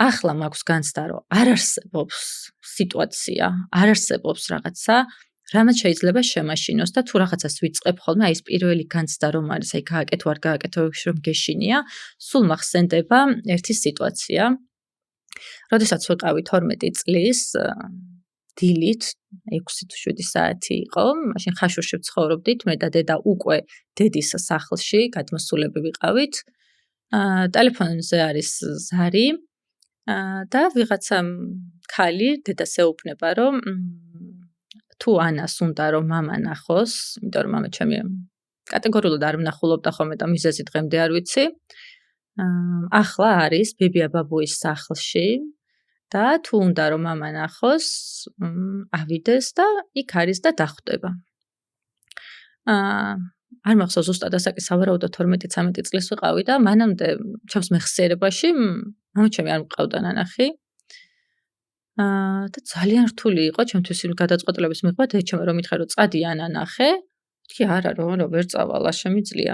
ახლა მაქვს განცდა, რომ არ არსებობს სიტუაცია, არ არსებობს რაღაცა, რამაც შეიძლება შემაშინოს და თუ რაღაცას ვიწყებ ხოლმე, აი ეს პირველი განცდა რომ არის, აი გააკეთო, არ გააკეთო, რომ გეშინია, სულ მახსენდება ერთი სიტუაცია. როდესაც ვიყავი 12 წლის, დილით 6 თუ 7 საათი იყო, მაშინ ხაშურში ვცხოვრობდით, მე და დედა უკვე დედის სახლში, გადმოსულები ვიყავით. ტელეფონზე არის ზარი და ვიღაცა ქალი დედას ეუბნება, რომ თუ ანას უნდა რომ მამა ნახოს, იმიტომ რომ მამა ჩემი კატეგორიულად არ მნახულობდა ხოლმე და მიზეზი დღემდე არ ვიცი. ახლა არის ბებია ბაბუის სახლში და თუ უნდა რომ მამა ნახოს, ავიდეს და იქ არის და დახვდება. არ მახსოვს ზუსტად ასაკი სავარაუდოდ 12-13 წლის ვიყავი და მანამდე ჩემს მეხსიერებაში მამა ჩემი არ მყავდა ნანახი. და ძალიან რთული იყო ჩემთვის იმ გადაწყვეტილების მიღება და ეჩემ რომ მითხრა რომ წადი ანა ნახე, ვთქი არა რომ ვერ წავალ, არ შემიძლია.